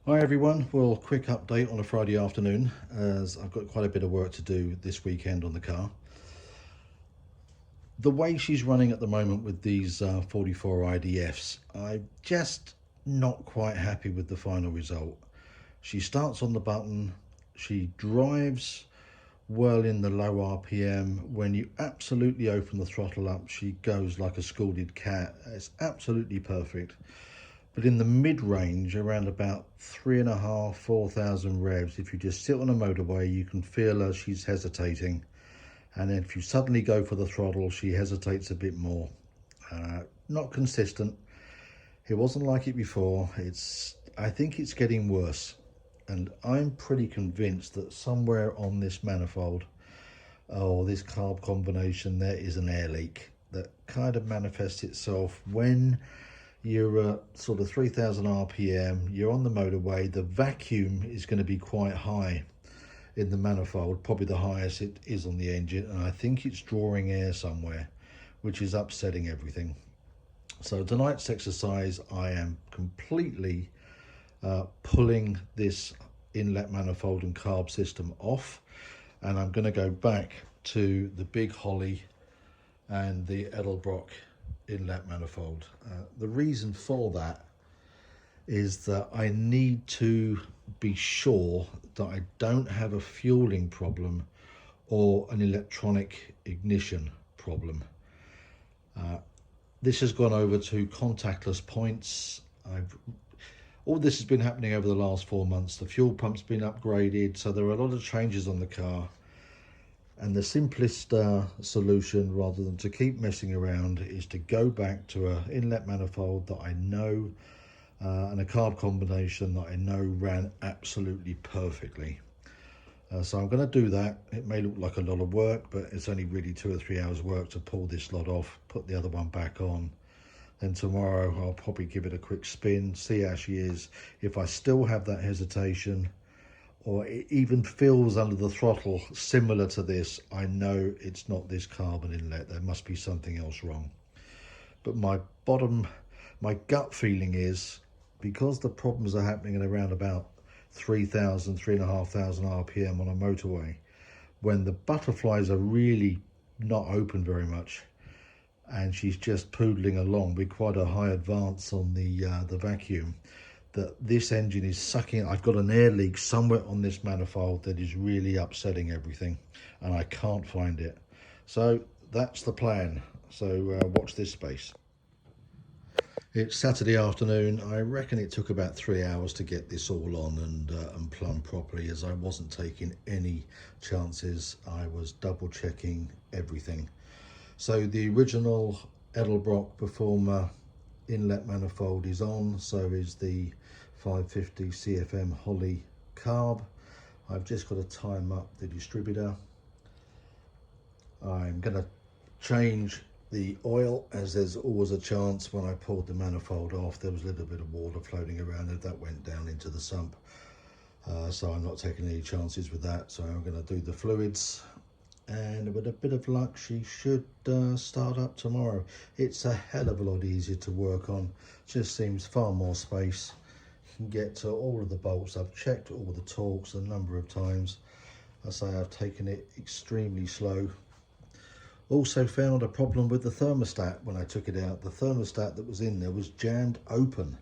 Hi everyone, well, quick update on a Friday afternoon as I've got quite a bit of work to do this weekend on the car. The way she's running at the moment with these 44 IDFs, I'm just not quite happy with the final result. She starts on the button, she drives well in the low RPM. When you absolutely open the throttle up, she goes like a scalded cat. It's absolutely perfect. But in the mid-range, around about 3,500, 4,000 revs, if you just sit on a motorway, you can feel her, she's hesitating. And then if you suddenly go for the throttle, she hesitates a bit more. Not consistent. It wasn't like it before. I think it's getting worse. And I'm pretty convinced that somewhere on this manifold, or this carb combination, there is an air leak that kind of manifests itself when you're at sort of 3,000 RPM, you're on the motorway, the vacuum is going to be quite high in the manifold, probably the highest it is on the engine, and I think it's drawing air somewhere, which is upsetting everything. So tonight's exercise, I am completely pulling this inlet manifold and carb system off, and I'm going to go back to the big Holley and the Edelbrock inlet manifold. The reason for that is that I need to be sure that I don't have a fueling problem or an electronic ignition problem. This has gone over to contactless points. All this has been happening over the last 4 months. The fuel pump's been upgraded, so there are a lot of changes on the car. And the simplest solution, rather than to keep messing around, is to go back to an inlet manifold that I know and a carb combination that I know ran absolutely perfectly. So I'm going to do that. It may look like a lot of work, but it's only really 2 or 3 hours work to pull this lot off, put the other one back on. Then tomorrow I'll probably give it a quick spin, see how she is. If I still have that hesitation, or it even feels under the throttle similar to this, I know it's not this carbon inlet. There must be something else wrong. But my gut feeling is, because the problems are happening at around about 3,000, 3,500 RPM on a motorway, when the butterflies are really not open very much, and she's just poodling along with quite a high advance on the vacuum, that this engine is sucking. I've got an air leak somewhere on this manifold that is really upsetting everything, and I can't find it. So that's the plan. So watch this space. It's Saturday afternoon. I reckon it took about 3 hours to get this all on and plumb properly, as I wasn't taking any chances. I was double checking everything. So the original Edelbrock Performer inlet manifold is on, so is the 550 CFM Holley carb. I've just got to time up the distributor. I'm going to change the oil, as there's always a chance. When I pulled the manifold off, there was a little bit of water floating around it that went down into the sump, so I'm not taking any chances with that. So I'm going to do the fluids, and with a bit of luck she should start up tomorrow. It's a hell of a lot easier to work on, just seems far more space. You can get to all of the bolts. I've checked all the torques a number of times. I say I've taken it extremely slow. Also found a problem with the thermostat when I took it out. The thermostat that was in there was jammed open,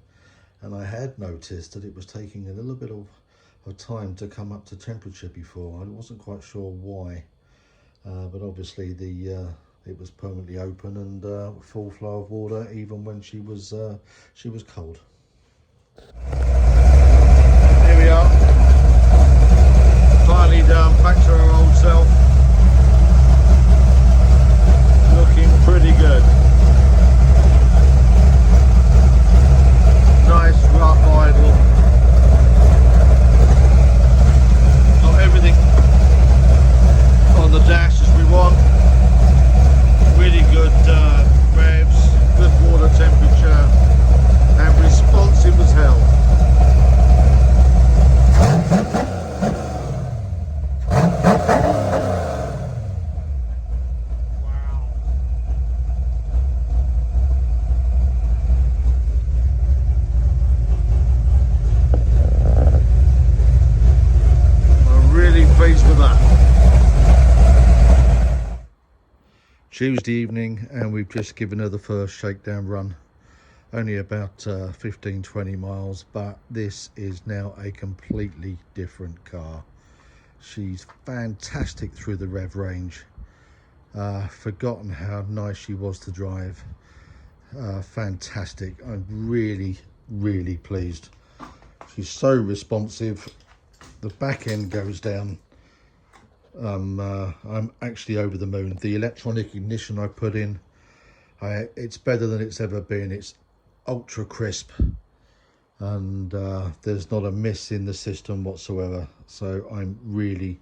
and I had noticed that it was taking a little bit of time to come up to temperature before. I wasn't quite sure why. But obviously it was permanently open and full flow of water even when she was cold. Here we are, finally done, back to our old self, looking pretty good. Nice rough idle, got everything on the dash as we want. Really good revs, good water temperature, and responsive as hell. Tuesday evening, and we've just given her the first shakedown run. Only about 15-20 miles, but this is now a completely different car. She's fantastic through the rev range. Forgotten how nice she was to drive. Fantastic. I'm really pleased. She's so responsive. The back end goes down. I'm actually over the moon. The electronic ignition I put in, it's better than it's ever been. It's ultra crisp, and there's not a miss in the system whatsoever. So I'm really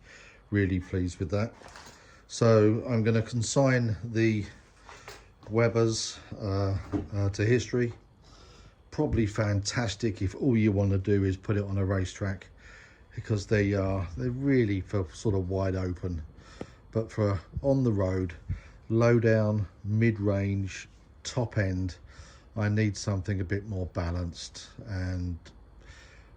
pleased with that. So I'm going to consign the Webers to history. Probably fantastic if all you want to do is put it on a racetrack, because they're really for sort of wide open. But for on the road, low down, mid-range, top end, I need something a bit more balanced, and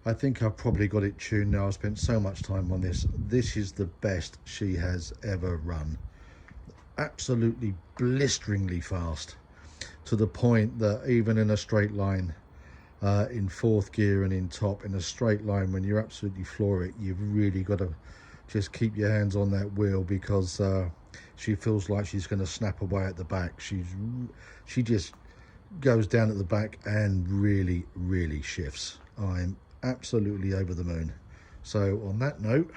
I think I've probably got it tuned now. I've spent so much time on this. This is the best she has ever run. Absolutely blisteringly fast, to the point that even in a straight line, in fourth gear and in top, in a straight line, when you absolutely floor it, you've really got to just keep your hands on that wheel, because she feels like she's going to snap away at the back. She just goes down at the back and really shifts. I'm absolutely over the moon. So on that note,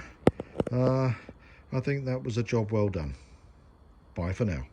I think that was a job well done. Bye for now.